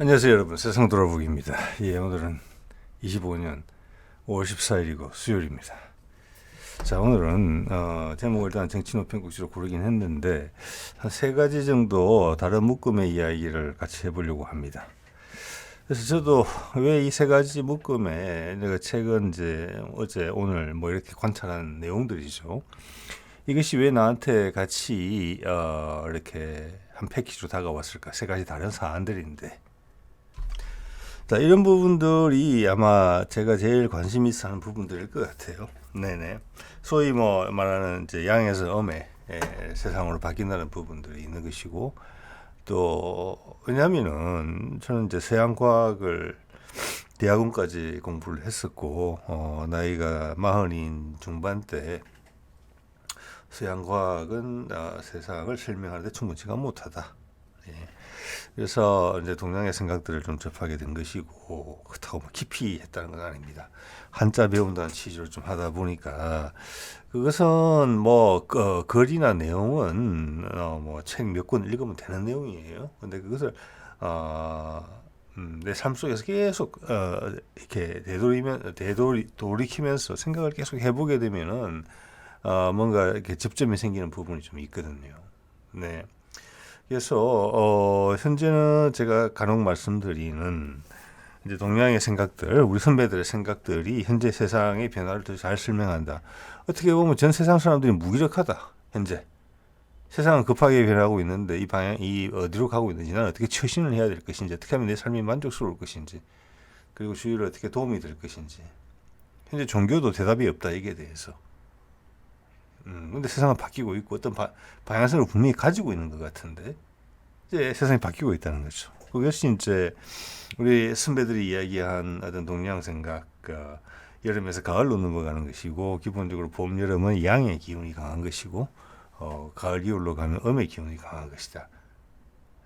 안녕하세요 여러분, 세상 돌아보기입니다. 예, 오늘은 25년 5월 14일이고 수요일입니다. 자, 오늘은 제목을 일단 정치노편국지로 고르긴 했는데 한 세 가지 정도 다른 묶음의 이야기를 같이 해보려고 합니다. 그래서 저도 왜 이 세 가지 묶음에 내가 최근 이제 어제 오늘 뭐 이렇게 관찰한 내용들이죠. 이것이 왜 나한테 같이 이렇게 한 패키지로 다가왔을까? 세 가지 다른 사안들인데, 자, 이런 부분들이 아마 제가 제일 관심 있어 하는 부분들일 것 같아요. 네네. 소위 뭐 말하는 이제 양에서 엄의 세상으로 바뀐다는 부분들이 있는 것이고, 또 왜냐하면은 저는 이제 서양과학을 대학원까지 공부를 했었고, 나이가 40인 중반 때 서양과학은 세상을 설명하는데 충분치가 못하다. 예. 그래서 이제 동양의 생각들을 좀 접하게 된 것이고, 그렇다고 뭐 깊이 했다는 건 아닙니다. 한자 배운다는 취지로 좀 하다 보니까 그것은 뭐 글이나 내용은 뭐 책 몇 권 읽으면 되는 내용이에요. 근데 그것을 내 삶 속에서 계속 이렇게 돌이키면서 생각을 계속 해보게 되면은 뭔가 이렇게 접점이 생기는 부분이 좀 있거든요. 네. 그래서 현재는 제가 간혹 말씀드리는 이제 동양의 생각들, 우리 선배들의 생각들이 현재 세상의 변화를 더 잘 설명한다. 어떻게 보면 전 세상 사람들이 무기력하다. 현재 세상은 급하게 변하고 있는데 이 방향이 어디로 가고 있는지, 나는 어떻게 처신을 해야 될 것인지, 어떻게 하면 내 삶이 만족스러울 것인지, 그리고 주위를 어떻게 도움이 될 것인지. 현재 종교도 대답이 없다, 이게 대해서. 근데 세상은 바뀌고 있고 어떤 방향성을 분명히 가지고 있는 것 같은데 이제 세상이 바뀌고 있다는 거죠. 그것이 이제 우리 선배들이 이야기한 어떤 동양 생각, 여름에서 가을로 넘어가는 것이고, 기본적으로 봄, 여름은 양의 기운이 강한 것이고, 가을, 겨울로 가면 음의 기운이 강한 것이다.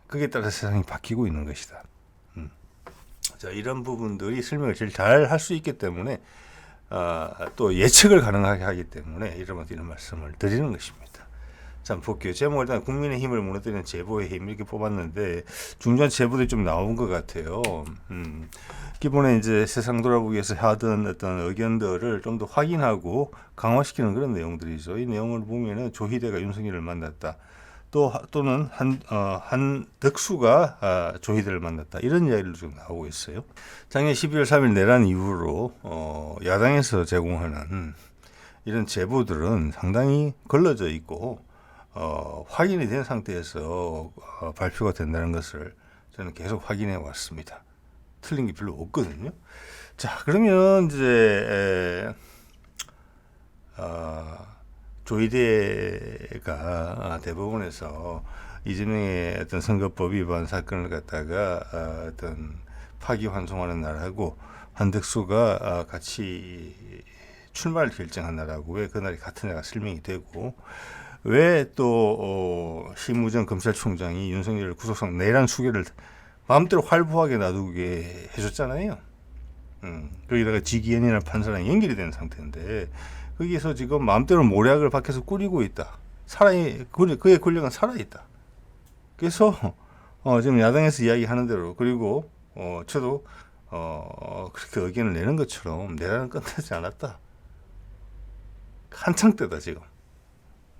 그게 따라 세상이 바뀌고 있는 것이다. 자, 이런 부분들이 설명을 제일 잘 할 수 있기 때문에 또 예측을 가능하게 하기 때문에 이런 말씀을 드리는 것입니다. 자, 볼게요. 제목을 일단 국민의힘을 무너뜨리는 제보의 힘 이렇게 뽑았는데 중요한 제보들이 좀 나온 것 같아요. 기본에 이제 세상 돌아보기 위해서 하던 어떤 의견들을 좀 더 확인하고 강화시키는 그런 내용들이죠. 이 내용을 보면은 조희대가 윤석열을 만났다. 또는 한덕수가 조희대를 만났다. 이런 이야기를 좀 나오고 있어요. 작년 12월 3일 내란 이후로 야당에서 제공하는 이런 제보들은 상당히 걸러져 있고 확인이 된 상태에서 발표가 된다는 것을 저는 계속 확인해 왔습니다. 틀린 게 별로 없거든요. 자, 그러면 이제 조희대가 대법원에서 이재명의 어떤 선거법 위반 사건을 갖다가 어떤 파기환송하는 날하고 한덕수가 같이 출마를 결정한 날하고 왜 그날이 같은 해가 설명이 되고, 왜 또 심우정 검찰총장이 윤석열 구속상 내란 수계를 마음대로 활보하게 놔두게 해줬잖아요. 거기다가 지기현이나 판사랑 연결이 된 상태인데 거기서 지금 마음대로 모략을 밖에서 꾸리고 있다. 그의 권력은 살아있다. 그래서 지금 야당에서 이야기하는 대로, 그리고 저도 그렇게 의견을 내는 것처럼 내란은 끝나지 않았다. 한창 때다 지금.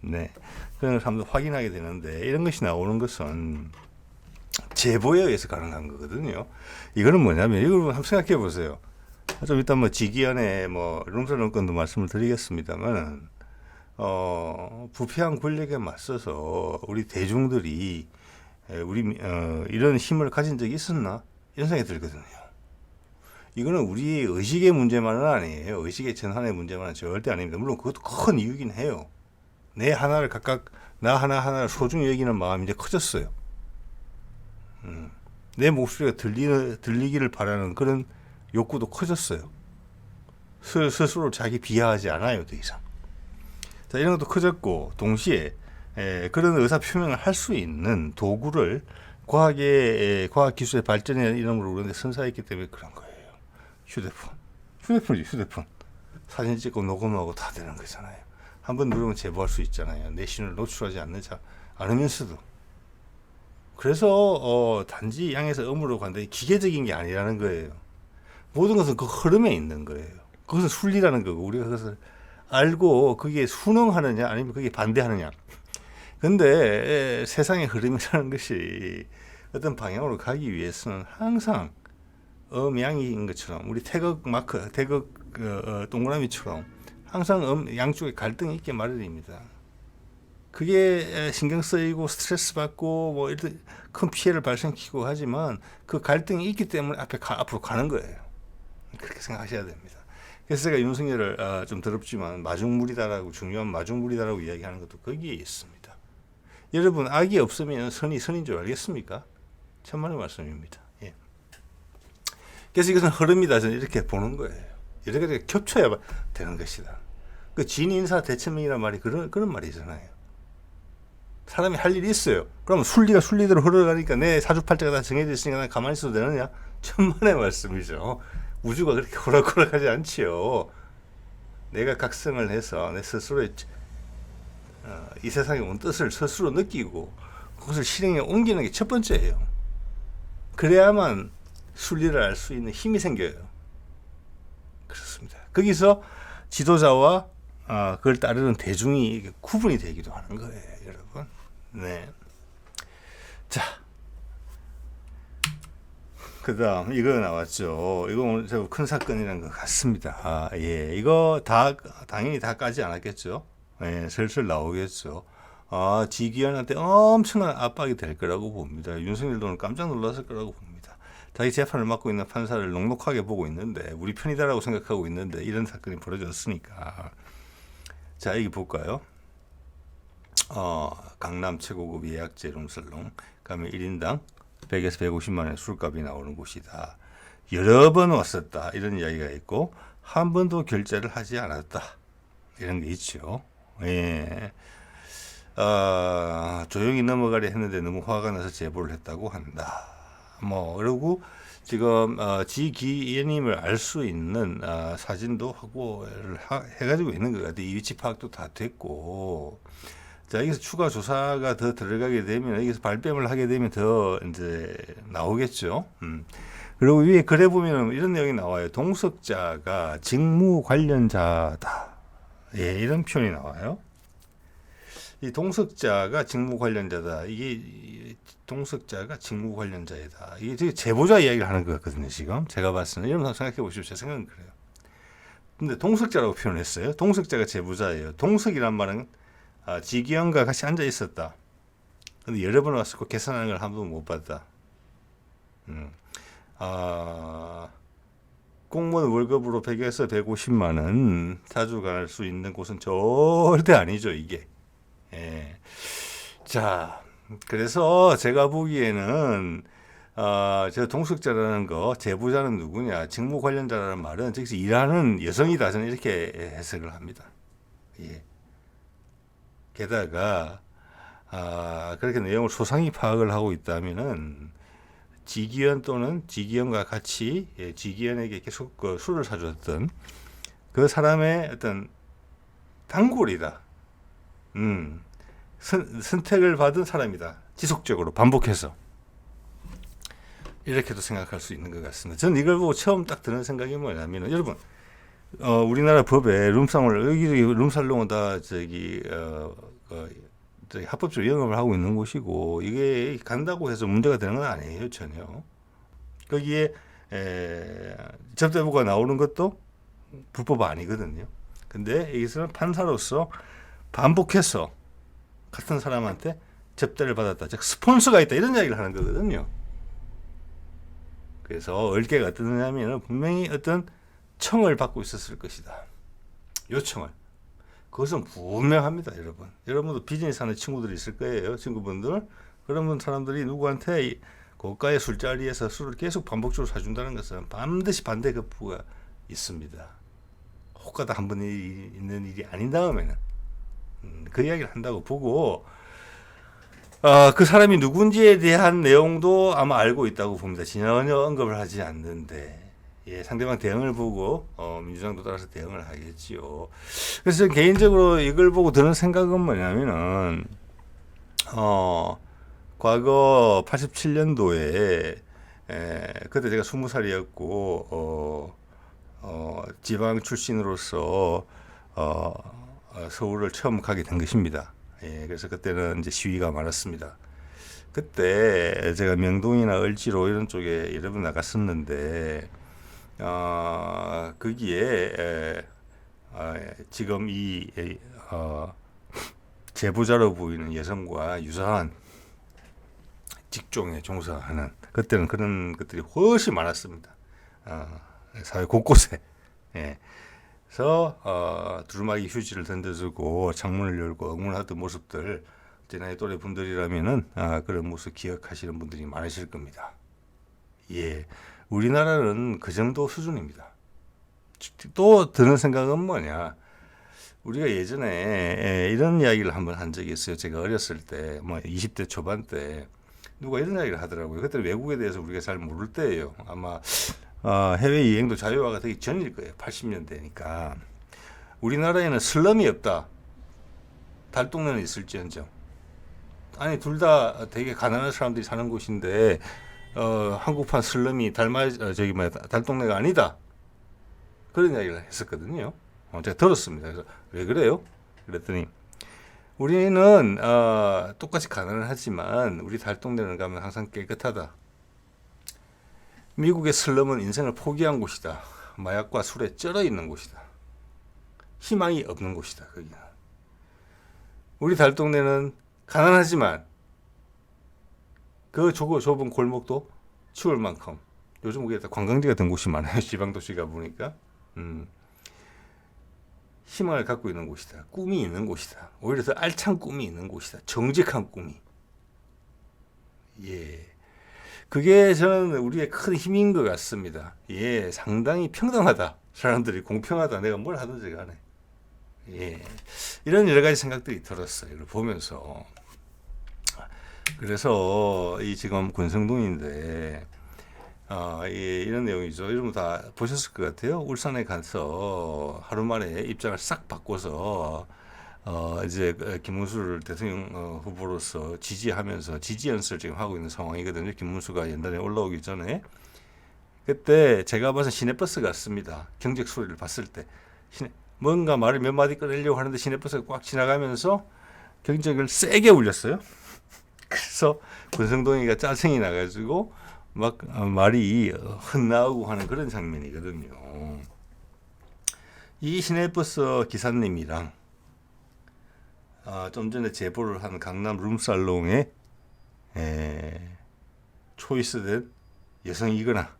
네, 그런 걸 한번 확인하게 되는데, 이런 것이 나오는 것은 제보에 의해서 가능한 거거든요. 이거는 뭐냐면, 이걸 한번 생각해 보세요. 좀 이따 뭐 지기현의 뭐 룸사롱건도 말씀을 드리겠습니다만, 부패한 권력에 맞서서 우리 대중들이 이런 힘을 가진 적이 있었나? 이런 생각이 들거든요. 이거는 우리의 의식의 문제만은 아니에요. 의식의 전환의 문제만은 절대 아닙니다. 물론 그것도 큰 이유긴 해요. 내 하나를 각각, 나 하나하나를 소중히 여기는 마음이 이제 커졌어요. 내 목소리가 들리기를 바라는 그런 욕구도 커졌어요. 스스로 자기 비하하지 않아요, 더 이상. 자, 이런 것도 커졌고, 동시에 그런 의사 표명을 할 수 있는 도구를 과학기술의 발전이나 이런 걸 우리한테 선사했기 때문에 그런 거예요. 휴대폰. 사진 찍고 녹음하고 다 되는 거잖아요. 한번 누르면 제보할 수 있잖아요. 내 신을 노출하지 않으면서도. 그래서 단지 양에서 음으로 간다. 기계적인 게 아니라는 거예요. 모든 것은 그 흐름에 있는 거예요. 그것은 순리라는 거고 우리가 그것을 알고 그게 순응하느냐 아니면 그게 반대하느냐. 근데 세상의 흐름이라는 것이 어떤 방향으로 가기 위해서는 항상 음양인 것처럼 우리 태극 마크, 태극 동그라미처럼 항상 양쪽에 갈등이 있게 마련입니다. 그게 신경 쓰이고 스트레스 받고 뭐 이런 큰 피해를 발생시키고 하지만 그 갈등이 있기 때문에 앞으로 가는 거예요. 그렇게 생각하셔야 됩니다. 그래서 제가 윤석열을 좀 더럽지만 마중물이다라고 중요한 마중물이다라고 이야기하는 것도 거기에 있습니다. 여러분 악이 없으면 선이 선인 줄 알겠습니까? 천만의 말씀입니다. 예. 그래서 이것은 흐름이다 저는 이렇게 보는 거예요. 여러 가지가 겹쳐야 되는 것이다. 그 진인사 대천명이란 말이 그런 말이잖아요. 사람이 할 일이 있어요. 그러면 순리가 순리대로 흘러가니까 내 사주팔자가 다 정해져 있으니까 난 가만히 있어도 되느냐? 천만의 말씀이죠. 우주가 그렇게 호락호락하지 않지요. 내가 각성을 해서 내 스스로의 이 세상에 온 뜻을 스스로 느끼고 그것을 실행에 옮기는 게 첫 번째예요. 그래야만 순리를 알 수 있는 힘이 생겨요. 그렇습니다. 거기서 지도자와 그걸 따르는 대중이 구분이 되기도 하는 거예요, 여러분. 네. 자, 그다음 이거 나왔죠. 이거 오늘 큰 사건이라는 것 같습니다. 예, 이거 당연히 다 까지 않았겠죠. 예, 슬슬 나오겠죠. 지기현한테 엄청난 압박이 될 거라고 봅니다. 윤석열도 깜짝 놀랐을 거라고 봅니다. 자기 재판을 맡고 있는 판사를 녹록하게 보고 있는데 우리 편이다라고 생각하고 있는데 이런 사건이 벌어졌으니까 자 여기 볼까요? 강남 최고급 예약제 룸살롱 가면 1인당 100에서 150만 원의 술값이 나오는 곳이다. 여러 번 왔었다. 이런 이야기가 있고 한 번도 결제를 하지 않았다. 이런 게 있죠. 예. 조용히 넘어가려 했는데 너무 화가 나서 제보를 했다고 한다. 뭐 그리고 지금 지기현님을 알 수 있는 사진도 하고 해가지고 있는 것 같아요. 이 위치 파악도 다 됐고 자 여기서 추가 조사가 더 들어가게 되면 여기서 발뺌을 하게 되면 더 이제 나오겠죠. 그리고 위에 글에 보면 이런 내용이 나와요. 동석자가 직무 관련자다. 예, 이런 표현이 나와요. 이 동석자가 직무 관련자다. 이게 동석자가 직무 관련자이다. 이게 되게 제보자 이야기를 하는 것 같거든요. 지금 제가 봤을 때는 이런 생각해 보십시오. 제 생각은 그래요. 근데 동석자라고 표현했어요. 동석자가 제보자예요. 동석이란 말은 지기현과 같이 앉아 있었다. 근데 여러 번 왔었고 계산하는 걸 한 번도 못 봤다. 공무원 월급으로 100에서 150만 원 자주 갈 수 있는 곳은 절대 아니죠, 이게. 예. 자, 그래서 제가 보기에는 저 동석자라는 거, 제보자는 누구냐, 직무 관련자라는 말은 즉시 일하는 여성이다. 저는 이렇게 해석을 합니다. 예. 게다가 그렇게 내용을 소상히 파악을 하고 있다면은 지기현 또는 지기현과 같이 지기현에게 계속 그 술을 사줬던 그 사람의 어떤 단골이다. 선택을 받은 사람이다. 지속적으로 반복해서 이렇게도 생각할 수 있는 것 같습니다. 저는 이걸 보고 처음 딱 드는 생각이 뭐냐면 여러분 우리나라 법에 룸상을 여기저기 룸살롱은 다 저기 합법적으로 영업을 하고 있는 곳이고 이게 간다고 해서 문제가 되는 건 아니에요 전혀. 거기에 접대부가 나오는 것도 불법 아니거든요. 근데 여기서는 판사로서 반복해서 같은 사람한테 접대를 받았다, 즉 스폰서가 있다 이런 이야기를 하는 거거든요. 그래서 얼개가 어떠냐면 분명히 어떤 청을 받고 있었을 것이다. 요청을. 그것은 분명합니다, 여러분. 여러분도 비즈니스 하는 친구들이 있을 거예요, 친구분들. 그런 사람들이 누구한테 고가의 술자리에서 술을 계속 반복적으로 사준다는 것은 반드시 반대 거부가 있습니다. 혹가다 한 번 있는 일이 아닌 다음에는 그 이야기를 한다고 보고 그 사람이 누군지에 대한 내용도 아마 알고 있다고 봅니다. 전혀 언급을 하지 않는데 상대방 대응을 보고 민주당도 따라서 대응을 하겠지요. 그래서 저는 개인적으로 이걸 보고 드는 생각은 뭐냐면은 과거 87년도에 그때 제가 20살이었고 지방 출신으로서 서울을 처음 가게 된 것입니다. 예, 그래서 그때는 이제 시위가 많았습니다. 그때 제가 명동이나 을지로 이런 쪽에 여러 번 나갔었는데 거기에 지금 이 제보자로 보이는 여성과 유사한 직종에 종사하는 그때는 그런 것들이 훨씬 많았습니다. 사회 곳곳에. 예. 그래서 두루마기 휴지를 던져주고 창문을 열고 응원하던 모습들 제 나이 또래 분들이라면은 그런 모습 기억하시는 분들이 많으실 겁니다. 예, 우리나라는 그 정도 수준입니다. 또 드는 생각은 뭐냐? 우리가 예전에 이런 이야기를 한번 한 적이 있어요. 제가 어렸을 때, 뭐 20대 초반 때 누가 이런 이야기를 하더라고요. 그때 외국에 대해서 우리가 잘 모를 때예요. 아마 해외 여행도 자유화가 되기 전일 거예요. 80년대니까. 우리나라에는 슬럼이 없다. 달동네는 있을지언정. 아니 둘 다 되게 가난한 사람들이 사는 곳인데 한국판 슬럼이 달동네가 아니다. 그런 이야기를 했었거든요. 제가 들었습니다. 그래서 왜 그래요? 그랬더니 우리는 똑같이 가난하지만 우리 달동네는 가면 항상 깨끗하다. 미국의 슬럼은 인생을 포기한 곳이다. 마약과 술에 쩔어 있는 곳이다. 희망이 없는 곳이다. 거기는. 우리 달동네는 가난하지만 그 좁은 골목도 치울 만큼 요즘 우리가 관광지가 된 곳이 많아요. 지방도시가 보니까 희망을 갖고 있는 곳이다. 꿈이 있는 곳이다. 오히려 더 알찬 꿈이 있는 곳이다. 정직한 꿈이. 예. 그게 저는 우리의 큰 힘인 것 같습니다. 예, 상당히 평등하다. 사람들이 공평하다. 내가 뭘 하든지 간에. 예, 이런 여러 가지 생각들이 들었어요. 이걸 보면서. 그래서 이 지금 권성동인데 이런 내용이죠. 이런 거 다 보셨을 것 같아요. 울산에 가서 하루 만에 입장을 싹 바꿔서 이제 김문수를 대통령 후보로서 지지하면서 지지 연설을 지금 하고 있는 상황이거든요. 김문수가 연단에 올라오기 전에. 그때 제가 봐서 시내버스 같습니다. 경적 소리를 봤을 때 뭔가 말을 몇 마디 꺼내려고 하는데 시내버스가 꽉 지나가면서 경적을 세게 울렸어요. 그래서 권성동이가 짜증이 나가지고 막 말이 헛나오고 하는 그런 장면이거든요. 이 시내버스 기사님이랑 좀 전에 제보를 한 강남 룸살롱에 초이스된 여성이거나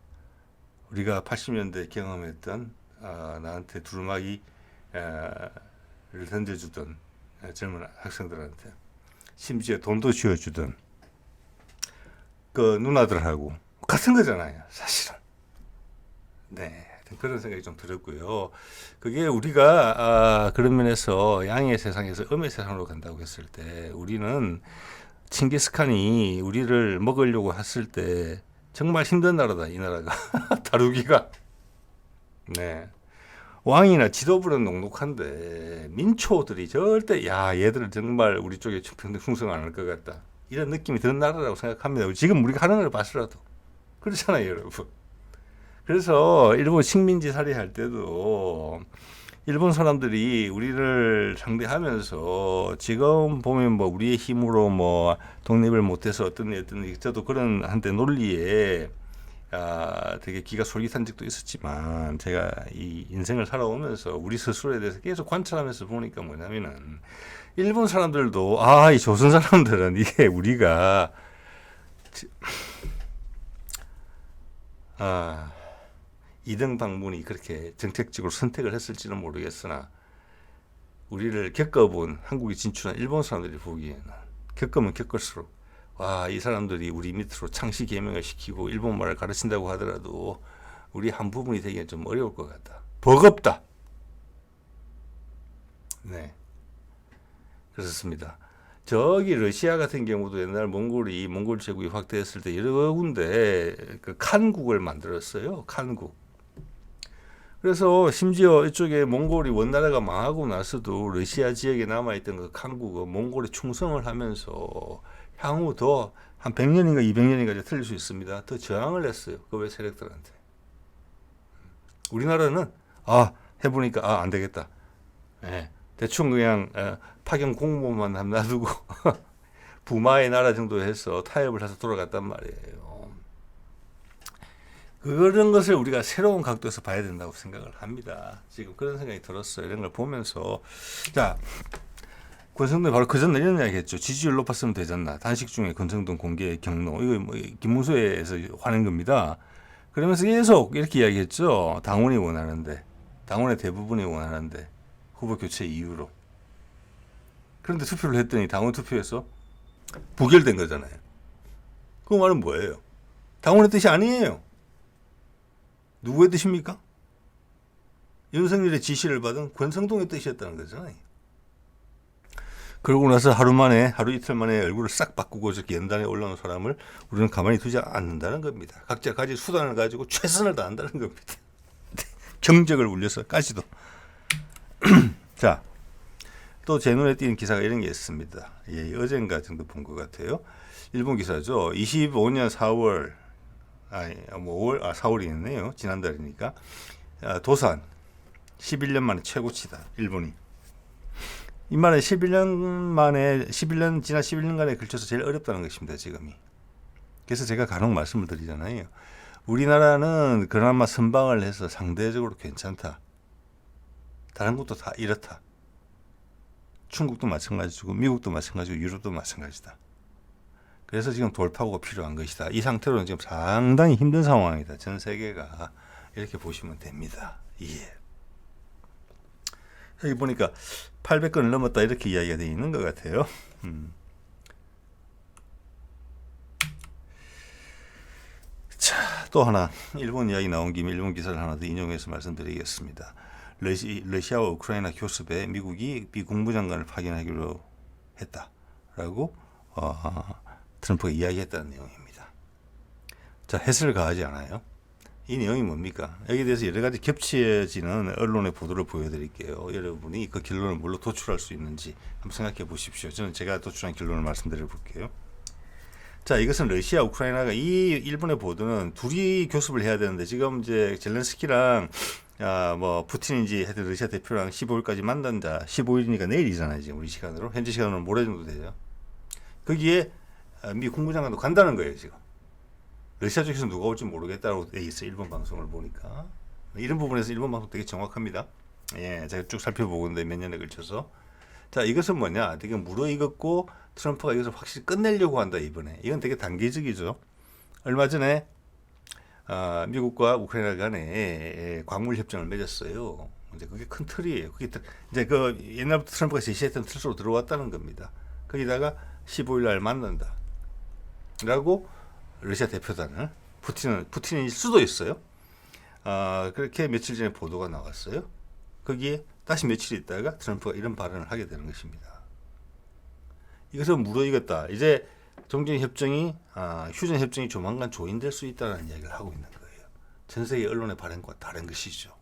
우리가 80년대 경험했던 나한테 두루마기를 던져주던 젊은 학생들한테 심지어 돈도 쥐어주던 그 누나들하고 같은 거잖아요, 사실은. 네, 그런 생각이 좀 들었고요. 그게 우리가 그런 면에서 양의 세상에서 음의 세상으로 간다고 했을 때 우리는 칭기스칸이 우리를 먹으려고 했을 때 정말 힘든 나라다, 이 나라가. 다루기가. 네. 왕이나 지도부는 녹록한데 민초들이 절대 얘들은 정말 우리 쪽에 평등 충성 안 할 것 같다. 이런 느낌이 드는 나라라고 생각합니다. 지금 우리가 하는 걸 봤으라도. 그렇잖아요, 여러분. 그래서 일본 식민지 살이할 때도 일본 사람들이 우리를 상대하면서 지금 보면 뭐 우리의 힘으로 뭐 독립을 못해서 어떤 저도 그런 한때 논리에 되게 기가 솔깃한 적도 있었지만 제가 이 인생을 살아오면서 우리 스스로에 대해서 계속 관찰하면서 보니까 뭐냐면은 일본 사람들도 이 조선 사람들은 이게 우리가 이등 방문이 그렇게 정책적으로 선택을 했을지는 모르겠으나 우리를 겪어본 한국에 진출한 일본 사람들이 보기에는 겪으면 겪을수록 이 사람들이 우리 밑으로 창시 개명을 시키고 일본말을 가르친다고 하더라도 우리 한 부분이 되기는 좀 어려울 것 같다. 버겁다. 네, 그렇습니다. 저기 러시아 같은 경우도 옛날 몽골 제국이 확대했을 때 여러 군데 그 칸국을 만들었어요. 칸국. 그래서 심지어 이쪽에 몽골이 원나라가 망하고 나서도 러시아 지역에 남아있던 그 칸국은 몽골에 충성을 하면서 향후 더 한 100년인가 200년인가 틀릴 수 있습니다. 더 저항을 했어요. 그 외 세력들한테. 우리나라는 해보니까 안 되겠다. 예, 대충 그냥 파견 공무원만 놔두고 부마의 나라 정도 해서 타협을 해서 돌아갔단 말이에요. 그런 것을 우리가 새로운 각도에서 봐야 된다고 생각을 합니다. 지금 그런 생각이 들었어요. 이런 걸 보면서. 자, 권성동이 바로 그 전에 이런 이야기 했죠. 지지율 높았으면 되잖아. 단식 중에 권성동 공개 경로. 이거 뭐 김문수에서 화낸 겁니다. 그러면서 계속 이렇게 이야기했죠. 당원이 원하는데. 당원의 대부분이 원하는데. 후보 교체 이유로. 그런데 투표를 했더니 당원 투표에서 부결된 거잖아요. 그 말은 뭐예요? 당원의 뜻이 아니에요. 누구의 뜻입니까? 윤석열의 지시를 받은 권성동의 뜻이었다는 거잖아요. 그러고 나서 하루 이틀 만에 얼굴을 싹 바꾸고 저렇게 연단에 올라온 사람을 우리는 가만히 두지 않는다는 겁니다. 각자 가진 수단을 가지고 최선을 다한다는 겁니다. 경적을 울려서까지도. 자, 또 제 눈에 띄는 기사가 이런 게 있습니다. 예, 어젠가 정도 본 것 같아요. 일본 기사죠. 25년 4월, 4월이었네요. 지난달이니까. 도산, 11년 만에 최고치다. 일본이. 이 말은 11년 지난 11년간에 걸쳐서 제일 어렵다는 것입니다. 지금이. 그래서 제가 간혹 말씀을 드리잖아요. 우리나라는 그나마 선방을 해서 상대적으로 괜찮다. 다른 것도 다 이렇다. 중국도 마찬가지고 미국도 마찬가지고 유럽도 마찬가지다. 그래서 지금 돌파구가 필요한 것이다. 이 상태로는 지금 상당히 힘든 상황이다. 전 세계가. 이렇게 보시면 됩니다. 예. 여기 보니까 800건을 넘었다 이렇게 이야기가 되어 있는 것 같아요. 자, 또 하나 일본 이야기 나온 김에 일본 기사를 하나 더 인용해서 말씀드리겠습니다. 러시아와 우크라이나 교섭에 미국이 국무장관을 파견하기로 했다라고 트럼프가 이야기했다는 내용입니다. 자, 해설을 가하지 않아요. 이 내용이 뭡니까? 여기에 대해서 여러 가지 겹쳐지는 언론의 보도를 보여드릴게요. 여러분이 그 결론을 뭘로 도출할 수 있는지 한번 생각해 보십시오. 저는 제가 도출한 결론을 말씀드려 볼게요. 자, 이것은 러시아, 우크라이나가 이 일본의 보도는 둘이 교섭을 해야 되는데 지금 이제 젤렌스키랑 푸틴인지 하여튼 러시아 대표랑 15일까지 만난다. 15일이니까 내일이잖아요. 지금 우리 시간으로. 현지 시간으로 모레 정도 되죠. 거기에 미 국무장관도 간다는 거예요. 지금. 러시아 쪽에서 누가 올지 모르겠다고 돼 있어요. 일본 방송을 보니까. 이런 부분에서 일본 방송 되게 정확합니다. 예, 제가 쭉 살펴보고 있는데 몇 년에 걸쳐서. 자, 이것은 뭐냐? 되게 무르익었고 트럼프가 이것을 확실히 끝내려고 한다 이번에. 이건 되게 단계적이죠. 얼마 전에 미국과 우크라이나 간에 광물 협정을 맺었어요. 이제 그게 큰 틀이에요. 그게 이제 그 옛날부터 트럼프가 제시했던 틀 속으로 들어왔다는 겁니다. 거기다가 15일 날 만난다. 라고 러시아 대표단을 푸틴일 수도 있어요. 그렇게 며칠 전에 보도가 나왔어요. 거기에 다시 며칠 있다가 트럼프가 이런 발언을 하게 되는 것입니다. 이것은 무르익었다. 이제 종전협정이 휴전협정이 조만간 조인될 수 있다는 이야기를 하고 있는 거예요. 전 세계 언론의 발언과 다른 것이죠.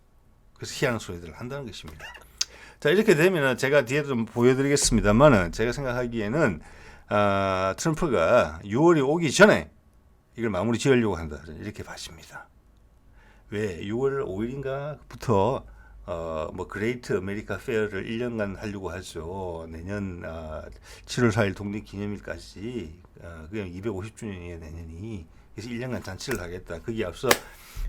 그래서 희한한 소리들을 한다는 것입니다. 자, 이렇게 되면 제가 뒤에 좀 보여드리겠습니다만은 제가 생각하기에는 트럼프가 6월이 오기 전에 이걸 마무리 지으려고 한다. 이렇게 봐집니다. 왜 6월 5일인가부터 그레이트 아메리카 페어를 1년간 하려고 하죠. 내년 7월 4일 독립기념일까지 그냥 250주년이에요. 내년이. 그래서 1년간 잔치를 하겠다. 거기에 앞서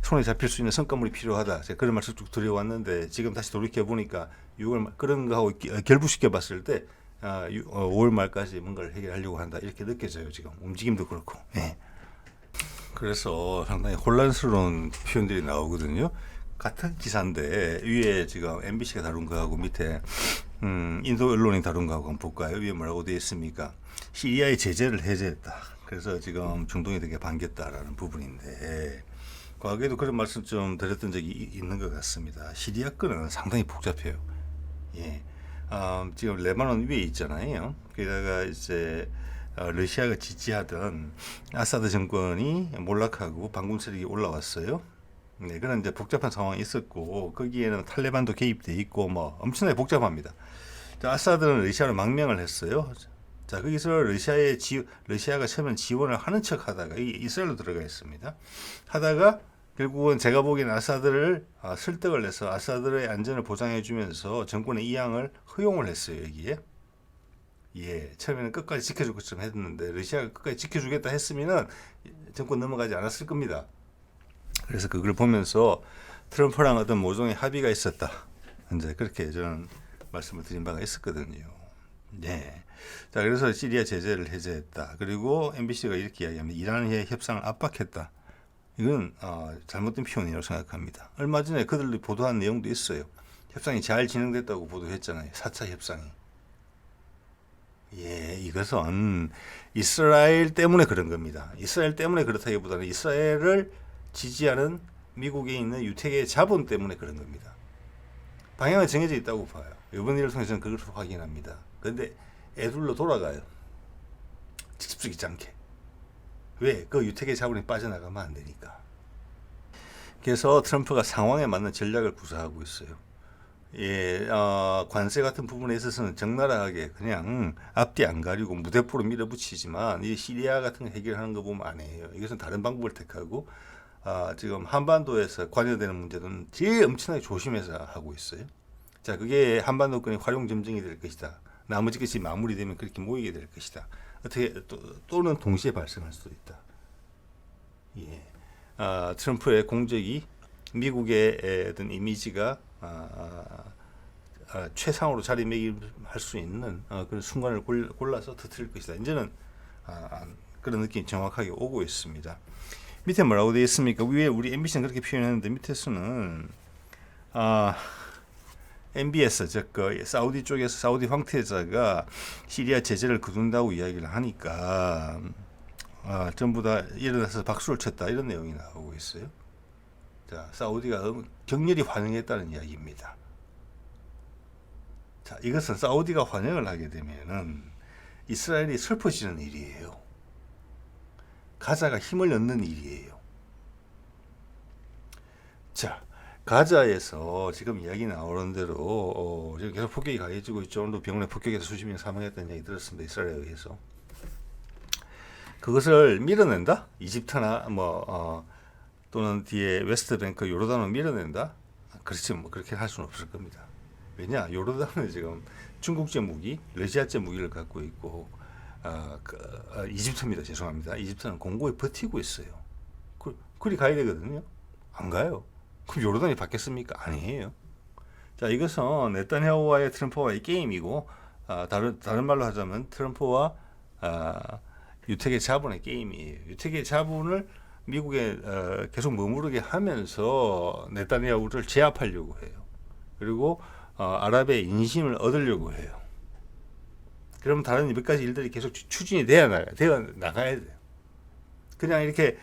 손에 잡힐 수 있는 성과물이 필요하다. 제가 그런 말씀 쭉 드려왔는데 지금 다시 돌이켜 보니까 6월 그런 거하고 결부시켜 봤을 때 5월 말까지 뭔가를 해결하려고 한다. 이렇게 느껴져요. 지금 움직임도 그렇고. 네. 그래서 상당히 혼란스러운 표현들이 나오거든요. 같은 기사인데 위에 지금 MBC가 다룬 거하고 밑에 인도 언론이 다룬 거하고 한번 볼까요? 위에 뭐라고 되어 있습니까? 시리아의 제재를 해제했다. 그래서 지금 중동이 되게 반겼다라는 부분인데 과거에도 그런 말씀 좀 드렸던 적이 있는 것 같습니다. 시리아 건은 상당히 복잡해요. 예. 지금 레바논 위에 있잖아요. 게다가 이제 러시아가 지지하던 아사드 정권이 몰락하고 반군 세력이 올라왔어요. 네, 그런 이제 복잡한 상황이 있었고 거기에는 탈레반도 개입돼 있고 뭐 엄청나게 복잡합니다. 아사드는 러시아로 망명을 했어요. 자, 거기서 러시아가 처음엔 지원을 하는 척 하다가 이스라엘로 들어가 있습니다. 하다가 결국은 제가 보기엔 아사드를 설득을 해서 아사드의 안전을 보장해 주면서 정권의 이양을 허용을 했어요, 여기에. 예, 처음에는 끝까지 지켜줄 것처럼 했는데 러시아가 끝까지 지켜주겠다 했으면은 정권 넘어가지 않았을 겁니다. 그래서 그걸 보면서 트럼프랑 어떤 모종의 합의가 있었다. 이제 그렇게 저는 말씀을 드린 바가 있었거든요. 네. 자, 그래서 시리아 제재를 해제했다. 그리고 MBC가 이렇게 이야기합니다. 이란의 협상을 압박했다. 이건 잘못된 표현이라고 생각합니다. 얼마 전에 그들이 보도한 내용도 있어요. 협상이 잘 진행됐다고 보도했잖아요. 4차 협상이. 예, 이것은 이스라엘 때문에 그런 겁니다. 이스라엘 때문에 그렇다기보다는 이스라엘을 지지하는 미국에 있는 유태계 자본 때문에 그런 겁니다. 방향은 정해져 있다고 봐요. 이번 일을 통해서 저는 그걸 확인합니다. 그런데 애둘러 돌아가요. 직접적이지 않게. 왜? 그 유태계 자본이 빠져나가면 안 되니까. 그래서 트럼프가 상황에 맞는 전략을 구사하고 있어요. 예, 관세 같은 부분에 있어서는 적나라하게 그냥 앞뒤 안 가리고 무대포로 밀어붙이지만 이 시리아 같은 거 해결하는 거 보면 안 해요. 이것은 다른 방법을 택하고 지금 한반도에서 관여되는 문제는 제일 엄청나게 조심해서 하고 있어요. 자, 그게 한반도권의 활용 점정이 될 것이다. 나머지 것이 마무리되면 그렇게 모이게 될 것이다. 어떻게 또는 동시에 발생할 수도 있다. 예, 트럼프의 공적이 미국의 어떤 이미지가 최상으로 자리매김할 수 있는 그런 순간을 골라서 터뜨릴 것이다. 이제는 그런 느낌이 정확하게 오고 있습니다. 밑에 뭐라고 되어 있습니까? 위에 우리 MBC는 그렇게 표현했는데 밑에서는 MBS 즉 사우디 쪽에서 사우디 황태자가 시리아 제재를 거둔다고 이야기를 하니까 전부 다 일어나서 박수를 쳤다 이런 내용이 나오고 있어요. 자, 사우디가 격렬히 환영했다는 이야기입니다. 자, 이것은 사우디가 환영을 하게 되면은 이스라엘이 슬퍼지는 일이에요. 가자가 힘을 얻는 일이에요. 자, 가자에서 지금 이야기 나오는 대로 지금 계속 폭격이 가해지고 있죠. 오늘도 병원에 폭격에서 수십 명 사망했다는 이야기 들었습니다. 이스라엘에 의해서. 그것을 밀어낸다? 이집트나 또는 뒤에 웨스트뱅크 요르단을 밀어낸다? 그렇지 뭐 그렇게 할 수는 없을 겁니다. 왜냐? 요르단은 지금 중국제 무기, 러시아제 무기를 갖고 있고 이집트입니다. 죄송합니다. 이집트는 공고에 버티고 있어요. 그리 가야 되거든요. 안 가요. 그럼 요르단이 받겠습니까? 아니에요. 자, 이것은 네타냐후와의 트럼프와의 게임이고 다른 말로 하자면 트럼프와 유태계 자본의 게임이에요. 유태계 자본을 미국에 계속 머무르게 하면서 네타냐후를 제압하려고 해요. 그리고 아랍의 인심을 얻으려고 해요. 그러면 다른 몇 가지 일들이 계속 추진이 되어 나가야 돼요. 그냥 이렇게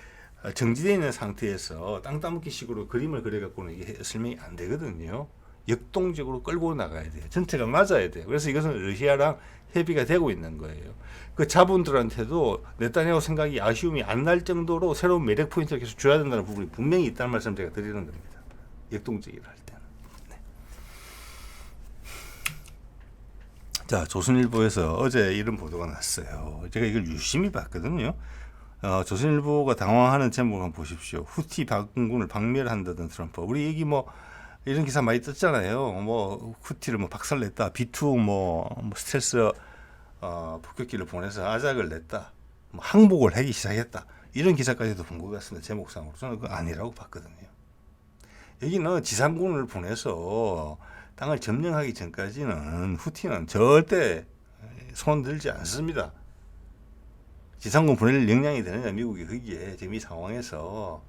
정지되어 있는 상태에서 땅 따먹기 식으로 그림을 그려갖고는 이게 설명이 안 되거든요. 역동적으로 끌고 나가야 돼요. 전체가 맞아야 돼요. 그래서 이것은 러시아랑 협의가 되고 있는 거예요. 그 자본들한테도 네타냐후 생각이 아쉬움이 안 날 정도로 새로운 매력 포인트를 계속 줘야 된다는 부분이 분명히 있다는 말씀 제가 드리는 겁니다. 역동적이라 할 때는. 네. 자, 조선일보에서 어제 이런 보도가 났어요. 제가 이걸 유심히 봤거든요. 조선일보가 당황하는 제목을 한번 보십시오. 후티 반군을 박멸한다던 트럼프. 우리 얘기 이런 기사 많이 떴잖아요. 후티를 박살냈다. B2 스텔스 폭격기를 보내서 아작을 냈다. 항복을 하기 시작했다. 이런 기사까지도 본 것 같습니다. 제목상으로. 저는 그거 아니라고 봤거든요. 여기는 지상군을 보내서 땅을 점령하기 전까지는 후티는 절대 손 들지 않습니다. 지상군 보낼 역량이 되느냐 미국이 거기에 지금 이 상황에서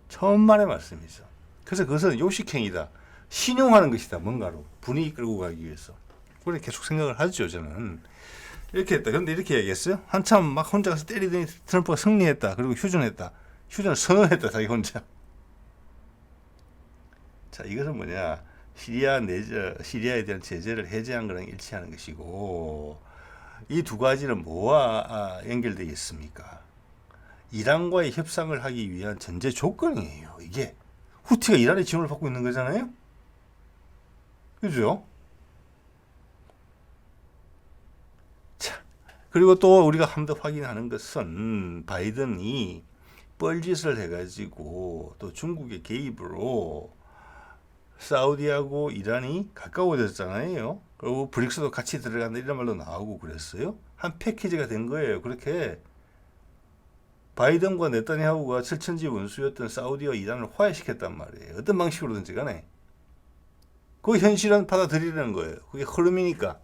천만의 말씀이죠. 그래서 그것은 요식행위다. 신용하는 것이다. 뭔가로 분위기 끌고 가기 위해서. 그래 계속 생각을 하죠. 저는 이렇게 했다. 그런데 이렇게 얘기했어요. 한참 막 혼자 가서 때리더니 트럼프가 승리했다. 그리고 휴전했다. 휴전을 선언했다. 자기 혼자. 자, 이것은 뭐냐? 시리아에 대한 제재를 해제한 거랑 일치하는 것이고 이 두 가지는 뭐와 연결되어 있습니까? 이란과의 협상을 하기 위한 전제 조건이에요. 이게 후티가 이란의 지원을 받고 있는 거잖아요. 그죠? 자, 그리고 또 우리가 한 번 더 확인하는 것은 바이든이 뻘짓을 해가지고 또 중국의 개입으로 사우디하고 이란이 가까워졌잖아요. 그리고 브릭스도 같이 들어간다 이런 말도 나오고 그랬어요. 한 패키지가 된 거예요. 그렇게 바이든과 네타냐후가 철천지 원수였던 사우디와 이란을 화해시켰단 말이에요. 어떤 방식으로든지 간에. 그 현실은 받아들이는 거예요. 그게 흐름이니까.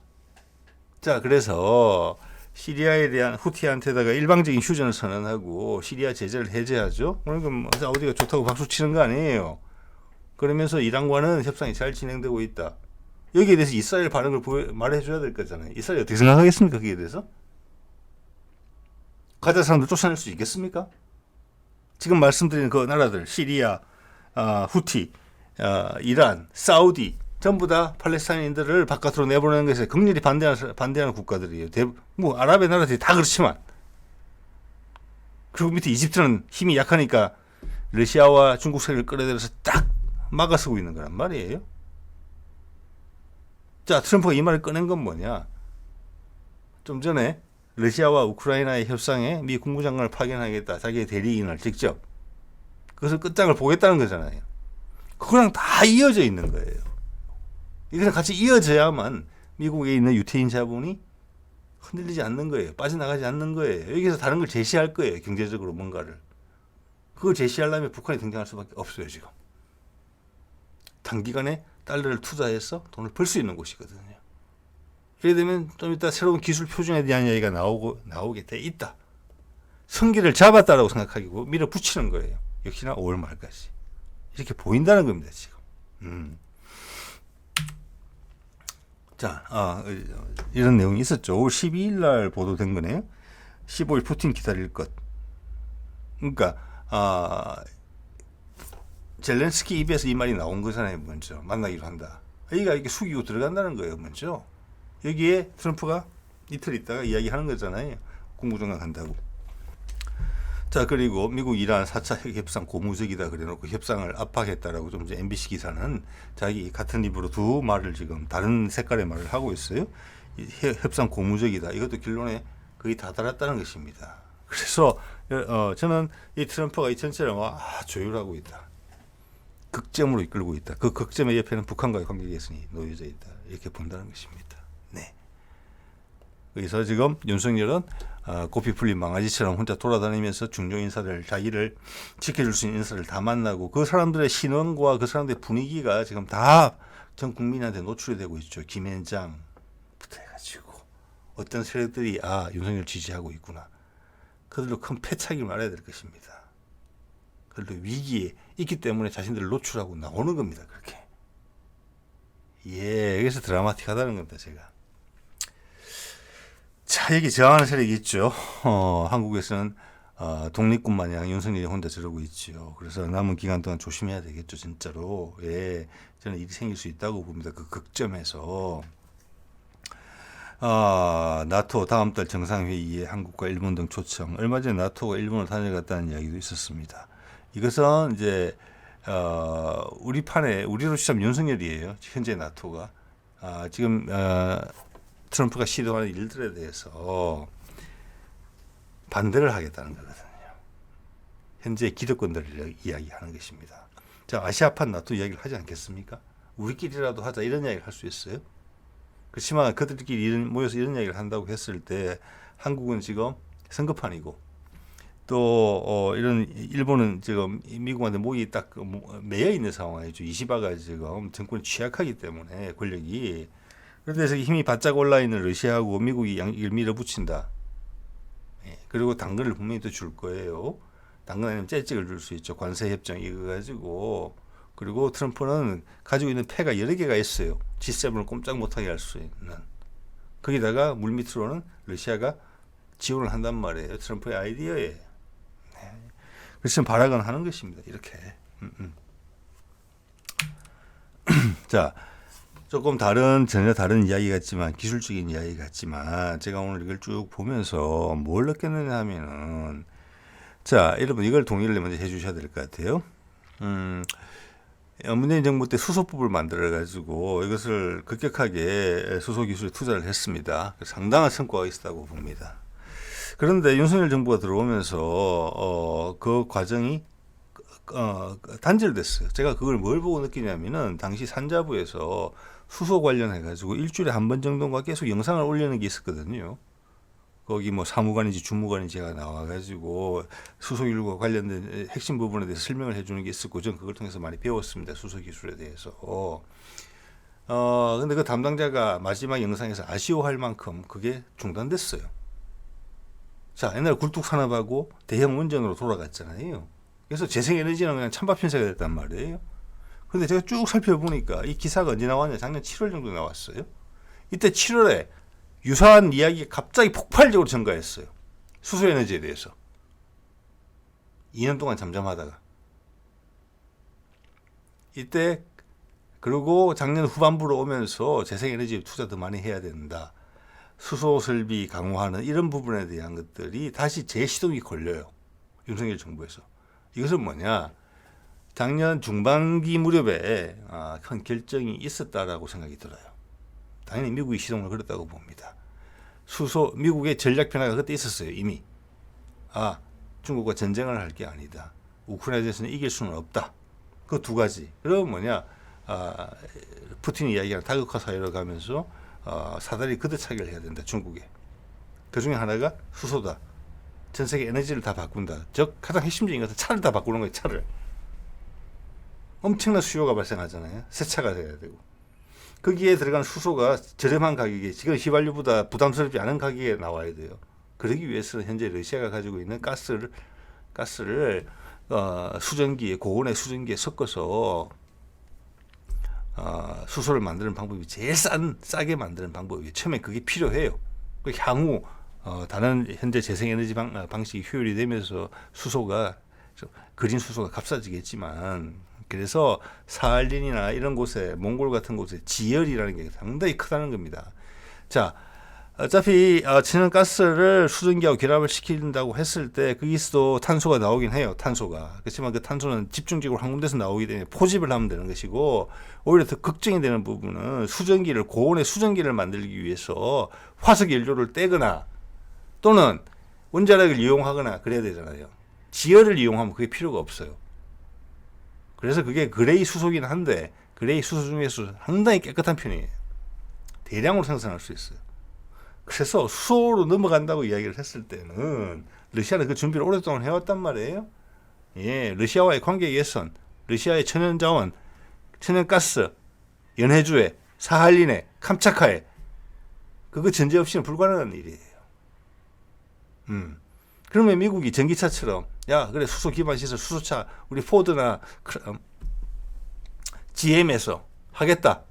자, 그래서 시리아에 대한 후티한테다가 일방적인 휴전을 선언하고 시리아 제재를 해제하죠. 그러니까 뭐 사우디가 좋다고 박수 치는 거 아니에요. 그러면서 이란과는 협상이 잘 진행되고 있다. 여기에 대해서 이스라엘 반응을 말해줘야 될 거잖아요. 이스라엘 어떻게 생각하겠습니까? 거기에 대해서? 가자 사람들 쫓아낼 수 있겠습니까? 지금 말씀드린 그 나라들 시리아, 후티, 이란, 사우디 전부 다 팔레스타인인들을 바깥으로 내보내는 것에 극렬히 반대하는 국가들이에요. 뭐 아랍의 나라들이 다 그렇지만 그리고 밑에 이집트는 힘이 약하니까 러시아와 중국 세력을 끌어들여서 딱 막아서고 있는 거란 말이에요. 자, 트럼프가 이 말을 꺼낸 건 뭐냐? 좀 전에 러시아와 우크라이나의 협상에 미 국무장관을 파견하겠다. 자기의 대리인을 직접. 그것을 끝장을 보겠다는 거잖아요. 그거랑 다 이어져 있는 거예요. 이것랑 같이 이어져야만 미국에 있는 유태인 자본이 흔들리지 않는 거예요. 빠져나가지 않는 거예요. 여기서 다른 걸 제시할 거예요. 경제적으로 뭔가를. 그걸 제시하려면 북한이 등장할 수밖에 없어요. 지금. 단기간에 달러를 투자해서 돈을 벌 수 있는 곳이거든요. 이래 되면 좀 이따 새로운 기술 표준에 대한 이야기가 나오게 돼 있다. 성기를 잡았다라고 생각하고 밀어붙이는 거예요. 역시나 5월 말까지. 이렇게 보인다는 겁니다. 지금. 자, 이런 내용이 있었죠. 5월 12일 날 보도된 거네요. 15일 푸틴 기다릴 것. 그러니까 젤렌스키 입에서 이 말이 나온 거잖아요. 먼저 만나기로 한다. 여기가 이렇게 숙이고 들어간다는 거예요. 먼저 여기에 트럼프가 이틀 있다가 이야기하는 거잖아요. 국무장관 간다고. 자, 그리고 미국 이란 4차 핵협상 고무적이다 그래놓고 협상을 압박했다라고 좀 이제 MBC 기사는 자기 같은 입으로 두 말을 지금 다른 색깔의 말을 하고 있어요. 협상 고무적이다. 이것도 결론에 거의 다 달았다는 것입니다. 그래서 저는 이 트럼프가 이 전체를 조율하고 있다. 극점으로 이끌고 있다. 그 극점의 옆에는 북한과의 관계 개선이 놓여져 있다. 이렇게 본다는 것입니다. 네. 그래서 지금 윤석열은 고삐 풀린 망아지처럼 혼자 돌아다니면서 중요 인사들, 자기를 지켜줄 수 있는 인사를 다 만나고 그 사람들의 신원과 그 사람들의 분위기가 지금 다 전 국민한테 노출이 되고 있죠. 김현장부터 해가지고 어떤 세력들이 윤석열 지지하고 있구나. 그들도 큰 패착을 말해야 될 것입니다. 그들도 위기에 있기 때문에 자신들을 노출하고 나오는 겁니다. 그렇게. 그래서 드라마틱하다는 겁니다. 제가. 자, 여기 저항하는 세력이 있죠. 한국에서는 독립군 마냥 윤석열이 혼자 저러고 있죠. 그래서 남은 기간 동안 조심해야 되겠죠. 진짜로. 저는 일이 생길 수 있다고 봅니다. 그 극점에서. 나토 다음 달 정상회의에 한국과 일본 등 초청. 얼마 전에 나토가 일본을 다녀갔다는 이야기도 있었습니다. 이것은 이제 우리로 치자면 윤석열이에요. 현재 나토가 지금 트럼프가 시도하는 일들에 대해서 반대를 하겠다는 거거든요. 현재 기득권들을 이야기하는 것입니다. 자, 아시아판 나토 이야기를 하지 않겠습니까? 우리끼리라도 하자 이런 이야기를 할 수 있어요. 그렇지만 그들끼리 모여서 이런 이야기를 한다고 했을 때 한국은 지금 선거판이고 또 이런 일본은 지금 미국한테 목이 딱 매여 있는 상황이죠. 이시바가 지금 정권이 취약하기 때문에 권력이. 그래서 힘이 바짝 올라 있는 러시아하고 미국이 이걸 밀어붙인다. 그리고 당근을 분명히 또 줄 거예요. 당근 아니면 째찍을 줄 수 있죠. 관세 협정 이거 가지고. 그리고 트럼프는 가지고 있는 패가 여러 개가 있어요. G7을 꼼짝 못하게 할 수 있는. 거기다가 물밑으로는 러시아가 지원을 한단 말이에요. 트럼프의 아이디어에. 그래서 발악은 하는 것입니다. 이렇게. 자, 조금 전혀 다른 이야기 같지만, 기술적인 이야기 같지만, 제가 오늘 이걸 쭉 보면서 뭘 느꼈느냐 하면은, 자, 여러분 이걸 동의를 먼저 해주셔야 될 것 같아요. 문재인 정부 때 수소법을 만들어 가지고 이것을 급격하게 수소 기술에 투자를 했습니다. 상당한 성과가 있었다고 봅니다. 그런데 윤석열 정부가 들어오면서 그 과정이 단절됐어요. 제가 그걸 뭘 보고 느끼냐면은 당시 산자부에서 수소 관련해 가지고 일주일에 한 번 정도가 계속 영상을 올리는 게 있었거든요. 거기 뭐 사무관인지 주무관인지 제가 나와가지고 수소 기술과 관련된 핵심 부분에 대해서 설명을 해주는 게 있었고, 전 그걸 통해서 많이 배웠습니다. 수소 기술에 대해서. 근데 그 담당자가 마지막 영상에서 아쉬워할 만큼 그게 중단됐어요. 자, 옛날 굴뚝산업하고 대형 원전으로 돌아갔잖아요. 그래서 재생에너지는 그냥 찬밥 편세가 됐단 말이에요. 근데 제가 쭉 살펴보니까 이 기사가 언제 나왔냐? 작년 7월 정도 나왔어요. 이때 7월에 유사한 이야기가 갑자기 폭발적으로 증가했어요. 수소에너지에 대해서. 2년 동안 잠잠하다가. 이때 그리고 작년 후반부로 오면서 재생에너지에 투자 더 많이 해야 된다. 수소 설비 강화하는 이런 부분에 대한 것들이 다시 재시동이 걸려요. 윤석열 정부에서. 이것은 뭐냐? 작년 중반기 무렵에 큰 결정이 있었다라고 생각이 들어요. 당연히 미국이 시동을 걸었다고 봅니다. 미국의 전략 변화가 그때 있었어요. 이미. 중국과 전쟁을 할 게 아니다. 우크라이나에서는 이길 수는 없다. 그 두 가지. 그럼 뭐냐? 푸틴이 이야기하는 다극화 사회로 가면서 사다리 걷어차기를 해야 된다. 중국에. 그 중에 하나가 수소다. 전 세계 에너지를 다 바꾼다. 즉 가장 핵심적인 것은 차를 다 바꾸는 거예요. 차를. 엄청난 수요가 발생하잖아요. 새 차가 돼야 되고. 거기에 들어간 수소가 저렴한 가격에, 지금 휘발유보다 부담스럽지 않은 가격에 나와야 돼요. 그러기 위해서는 현재 러시아가 가지고 있는 가스를 수전기에, 고온의 수전기에 섞어서 수소를 만드는 방법이 제일 싸게 만드는 방법이 처음에 그게 필요해요. 향후 다른 현재 재생에너지 방식이 효율이 되면서 수소가 그린 수소가 값싸지겠지만, 그래서 사할린이나 이런 곳에, 몽골 같은 곳에 지열이라는 게 상당히 크다는 겁니다. 자, 어차피 천연가스를 수증기하고 결합을 시킨다고 했을 때 거기서도 탄소가 나오긴 해요. 탄소가. 그렇지만 그 탄소는 집중적으로 한 군데서 나오기 때문에 포집을 하면 되는 것이고, 오히려 더 걱정이 되는 부분은 수증기를, 고온의 수증기를 만들기 위해서 화석 연료를 떼거나 또는 원자력을 이용하거나 그래야 되잖아요. 지열을 이용하면 그게 필요가 없어요. 그래서 그게 그레이 수소긴 한데, 그레이 수소 중에서 상당히 깨끗한 편이에요. 대량으로 생산할 수 있어요. 그래서 수소로 넘어간다고 이야기를 했을 때는 러시아는 그 준비를 오랫동안 해왔단 말이에요. 예, 러시아와의 관계 개선, 러시아의 천연자원, 천연가스, 연해주에, 사할린에, 캄차카에, 그거 전제 없이는 불가능한 일이에요. 그러면 미국이 전기차처럼, 야, 그래, 수소 기반 시설, 수소차, 우리 포드나 GM에서 하겠다.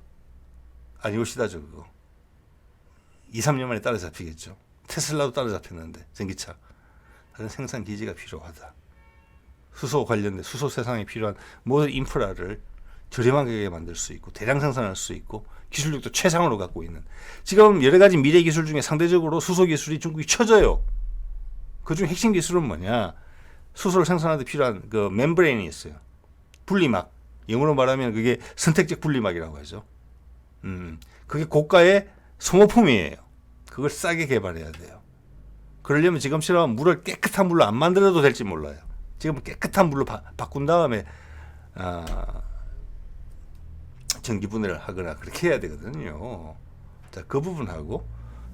아니오시다죠, 그거. 2, 3년 만에 따라잡히겠죠. 테슬라도 따라잡혔는데, 전기차. 다른 생산 기지가 필요하다. 수소 관련된, 수소 세상에 필요한 모든 인프라를 저렴한 가격에 만들 수 있고, 대량 생산할 수 있고, 기술력도 최상으로 갖고 있는. 지금 여러 가지 미래 기술 중에 상대적으로 수소 기술이 중국이 처져요. 그중 핵심 기술은 뭐냐? 수소를 생산하는 데 필요한 그 멤브레인이 있어요. 분리막. 영어로 말하면 그게 선택적 분리막이라고 하죠. 그게 고가의 소모품이에요. 그걸 싸게 개발해야 돼요. 그러려면 지금처럼 물을 깨끗한 물로 안 만들어도 될지 몰라요. 지금 깨끗한 물로 바꾼 다음에 전기 분해를 하거나 그렇게 해야 되거든요. 자, 그 부분하고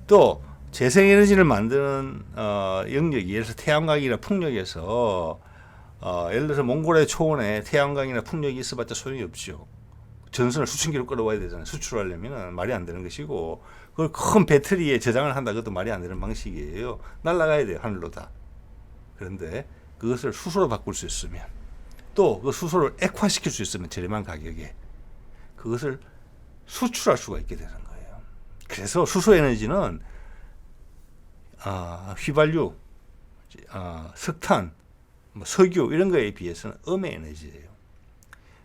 또 재생에너지를 만드는 영역이, 예를 들어서 태양광이나 풍력에서 예를 들어서 몽골의 초원에 태양광이나 풍력이 있어봤자 소용이 없죠. 전선을 수천 킬로 끌어와야 되잖아요. 수출하려면 말이 안 되는 것이고, 그걸 큰 배터리에 저장을 한다, 그것도 말이 안 되는 방식이에요. 날아가야 돼요, 하늘로 다. 그런데 그것을 수소로 바꿀 수 있으면, 또 그 수소를 액화시킬 수 있으면 저렴한 가격에 그것을 수출할 수가 있게 되는 거예요. 그래서 수소에너지는 휘발유, 석탄, 석유 이런 거에 비해서는 음의 에너지예요.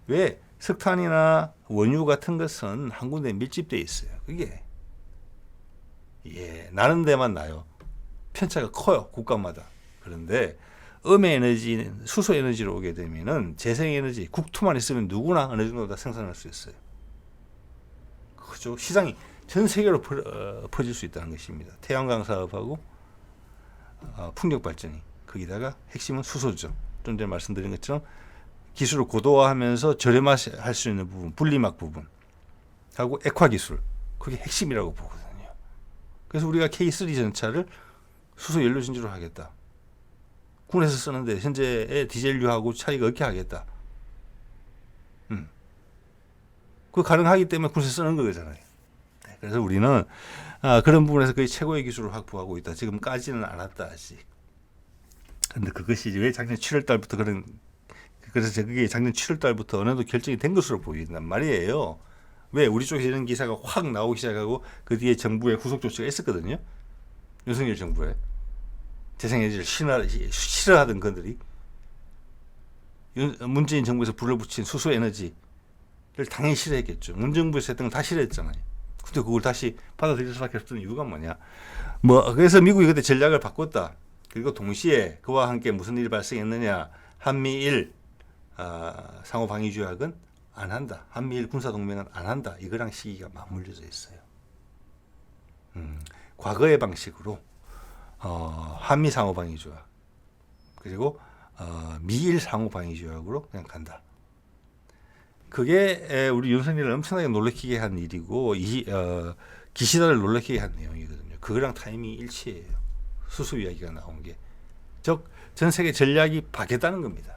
왜? 석탄이나 원유 같은 것은 한 군데 밀집되어 있어요. 그게 나는 데만 나요. 편차가 커요, 국가마다. 그런데 음의 에너지, 수소 에너지로 오게 되면은 재생 에너지, 국토만 있으면 누구나 어느 정도 다 생산할 수 있어요. 그죠? 시장이 전 세계로 퍼질 수 있다는 것입니다. 태양광 사업하고 풍력 발전이, 거기다가 핵심은 수소죠. 좀 전에 말씀드린 것처럼 기술을 고도화하면서 저렴화할 수 있는 부분, 분리막 부분 하고 액화 기술, 그게 핵심이라고 보거든요. 그래서 우리가 K3 전차를 수소 연료 전지로 하겠다. 군에서 쓰는데 현재의 디젤류하고 차이가 없게 하겠다. 그 가능하기 때문에 군에서 쓰는 거잖아요. 그래서 우리는 그런 부분에서 거의 최고의 기술을 확보하고 있다. 지금까지는 않았다 아직. 근데 그것이 왜 작년 7월 달부터 그래서 그게 작년 7월 달부터 어느 정도 결정이 된 것으로 보인단 말이에요. 왜? 우리 쪽에서 이런 기사가 확 나오기 시작하고 그 뒤에 정부의 후속 조치가 있었거든요. 윤석열 정부에 재생에너지를 싫어하던 건들이 문재인 정부에서 불을 붙인 수소 에너지를 당연히 싫어했겠죠. 문정부에서 했던 걸 다 싫어했잖아요. 근데 그걸 다시 받아들일 수밖에 없던 이유가 뭐냐? 그래서 미국이 그때 전략을 바꿨다. 그리고 동시에 그와 함께 무슨 일이 발생했느냐? 한미일 상호 방위 조약은 안 한다. 한미일 군사 동맹은 안 한다. 이거랑 시기가 맞물려져 있어요. 과거의 방식으로 한미 상호 방위 조약 그리고 미일 상호 방위 조약으로 그냥 간다. 그게 우리 윤석열을 엄청나게 놀래키게 한 일이고 기시다를 놀래키게 한 내용이거든요. 그거랑 타이밍이 일치해요. 수소 이야기가 나온 게. 즉 전 세계 전략이 바뀌었다는 겁니다.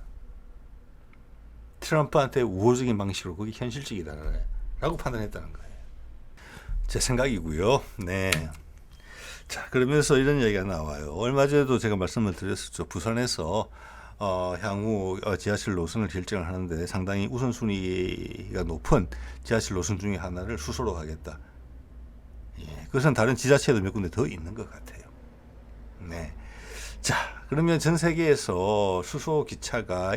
트럼프한테 우호적인 방식으로 그게 현실적이다라고 판단했다는 거예요. 제 생각이고요. 네. 자, 그러면서 이런 얘기가 나와요. 얼마 전에도 제가 말씀을 드렸었죠. 부산에서 향후 지하철 노선을 결정을 하는데 상당히 우선순위가 높은 지하철 노선 중에 하나를 수소로 하겠다. 예, 그것은 다른 지자체도 몇 군데 더 있는 것 같아요. 네. 자, 그러면 전 세계에서 수소 기차가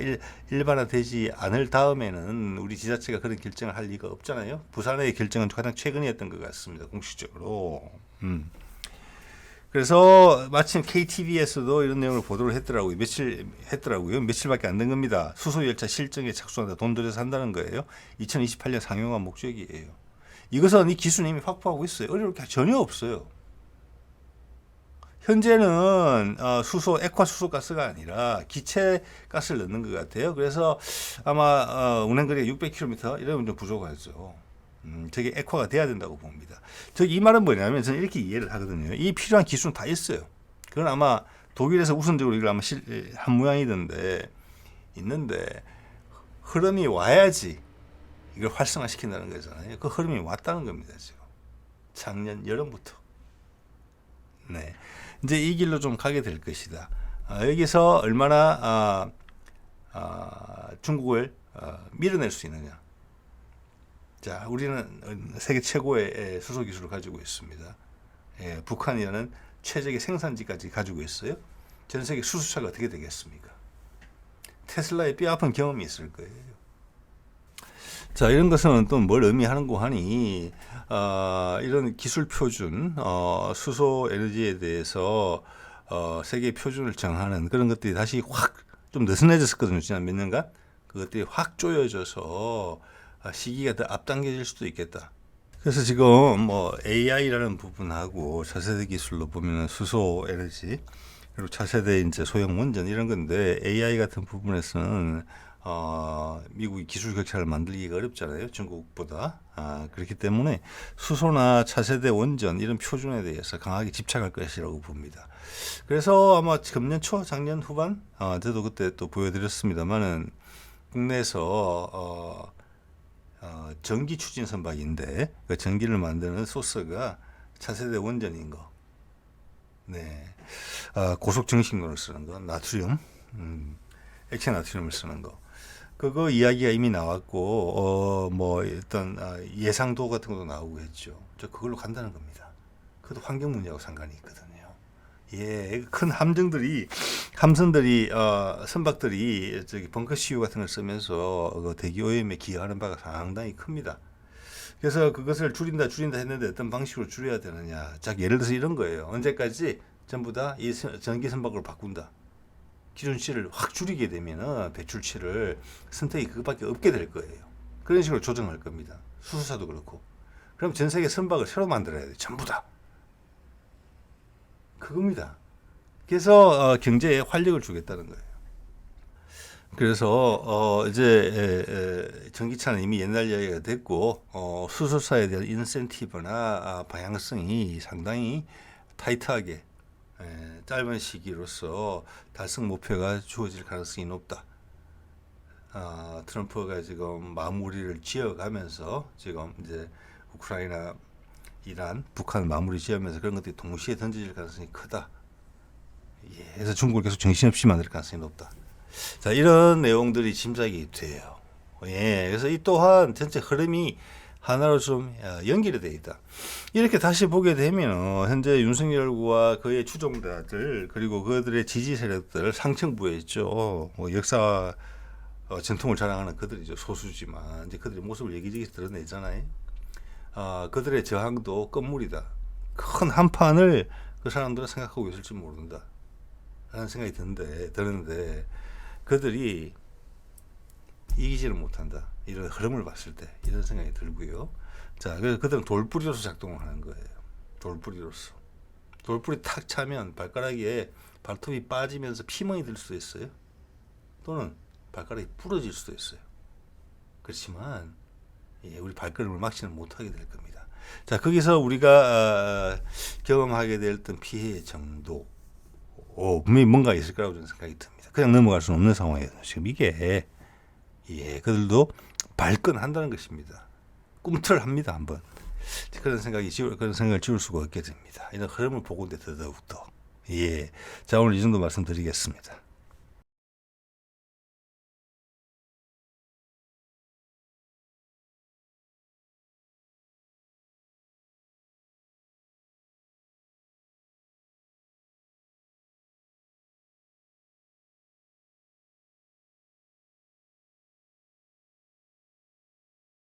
일반화되지 않을 다음에는 우리 지자체가 그런 결정을 할 리가 없잖아요. 부산의 결정은 가장 최근이었던 것 같습니다. 공식적으로. 그래서 마침 KTV에서도 이런 내용을 보도를 했더라고요. 며칠밖에 안 된 겁니다. 수소 열차 실정에 착수한다. 돈 들여서 한다는 거예요. 2028년 상용화 목적이에요. 이것은 이 기술은 이미 확보하고 있어요. 어려울 게 전혀 없어요. 현재는 수소, 액화 수소 가스가 아니라 기체 가스를 넣는 것 같아요. 그래서 아마 운행거리가 600km 이러면 좀 부족하죠. 저게 액화가 돼야 된다고 봅니다. 이 말은 뭐냐면 저는 이렇게 이해를 하거든요. 이 필요한 기술은 다 있어요. 그건 아마 독일에서 우선적으로 이걸 아마 한 모양이던데 있는데 흐름이 와야지 이걸 활성화시킨다는 거잖아요. 그 흐름이 왔다는 겁니다. 지금 작년 여름부터. 네, 이제 이 길로 좀 가게 될 것이다. 여기서 얼마나 중국을 밀어낼 수 있느냐. 자, 우리는 세계 최고의 수소 기술을 가지고 있습니다. 예, 북한이라는 최적의 생산지까지 가지고 있어요. 전 세계 수소차가 어떻게 되겠습니까? 테슬라의 뼈아픈 경험이 있을 거예요. 자, 이런 것은 또 뭘 의미하는고 하니 이런 기술 표준, 수소 에너지에 대해서 세계 표준을 정하는 그런 것들이 다시 확 좀 느슨해졌었거든요. 지난 몇 년간. 그것들이 확 조여져서 시기가 더 앞당겨질 수도 있겠다. 그래서 지금 AI라는 부분하고 차세대 기술로 보면 수소 에너지 그리고 차세대 이제 소형 원전 이런 건데 AI 같은 부분에서는 미국이 기술 격차를 만들기가 어렵잖아요. 중국보다. 그렇기 때문에 수소나 차세대 원전 이런 표준에 대해서 강하게 집착할 것이라고 봅니다. 그래서 아마 금년 초, 작년 후반, 저도 그때 또 보여드렸습니다만은 국내에서 전기 추진 선박인데 그 전기를 만드는 소스가 차세대 원전인 거. 네. 고속 정식료를 쓰는 거, 나트륨, 액체 나트륨을 쓰는 거. 그거 이야기가 이미 나왔고 어떤 예상도 같은 것도 나오고 했죠. 저 그걸로 간다는 겁니다. 그것도 환경 문제하고 상관이 있거든요. 예, 큰 함선들이 선박들이 저기 벙커시유 같은 걸 쓰면서 그 대기 오염에 기여하는 바가 상당히 큽니다. 그래서 그것을 줄인다 했는데 어떤 방식으로 줄여야 되느냐. 자, 예를 들어서 이런 거예요. 언제까지 전부 다 이 전기 선박으로 바꾼다. 기준치를 확 줄이게 되면은 배출치를 선택이 그것밖에 없게 될 거예요. 그런 식으로 조정할 겁니다. 수소차도 그렇고. 그럼 전 세계 선박을 새로 만들어야 돼. 전부 다. 그겁니다. 그래서 경제에 활력을 주겠다는 거예요. 그래서 이제 전기차는 이미 옛날 이야기가 됐고 수소차에 대한 인센티브나 방향성이 상당히 타이트하게 짧은 시기로서 달성 목표가 주어질 가능성이 높다. 트럼프가 지금 마무리를 지어가면서 지금 이제 우크라이나, 이란, 북한 마무리 지으면서 그런 것들이 동시에 던져질 가능성이 크다. 예, 그래서 중국을 계속 정신없이 만들 가능성이 높다. 자, 이런 내용들이 짐작이 돼요. 예, 그래서 이 또한 전체 흐름이 하나로 좀 연결이 되어 있다. 이렇게 다시 보게 되면 현재 윤석열과 그의 추종자들 그리고 그들의 지지 세력들 상층부에 있죠. 역사 전통을 자랑하는 그들이죠. 소수지만 이제 그들의 모습을 여기저기 드러내잖아요. 그들의 저항도 끝물이다. 큰 한판을 그 사람들은 생각하고 있을지 모른다. 라는 생각이 드는데 그들이 이기지는 못한다. 이런 흐름을 봤을 때 이런 생각이 들고요. 자, 그래서 그들은 돌뿌리로서 작동을 하는 거예요. 돌뿌리로서. 돌뿌리 탁 차면 발가락에 발톱이 빠지면서 피멍이 들 수도 있어요. 또는 발가락이 부러질 수도 있어요. 그렇지만 우리 발걸음을 막지는 못하게 될 겁니다. 자, 거기서 우리가 경험하게 될 어떤 피해의 정도 분명히 뭔가 있을 거라고 저는 생각이 듭니다. 그냥 넘어갈 수는 없는 상황이에요. 지금 이게 그들도 발끈한다는 것입니다. 꿈틀합니다. 한번 그런 생각을 지울 수가 없게 됩니다. 이런 흐름을 보고 있는데 더더욱더 자, 오늘 이 정도 말씀드리겠습니다.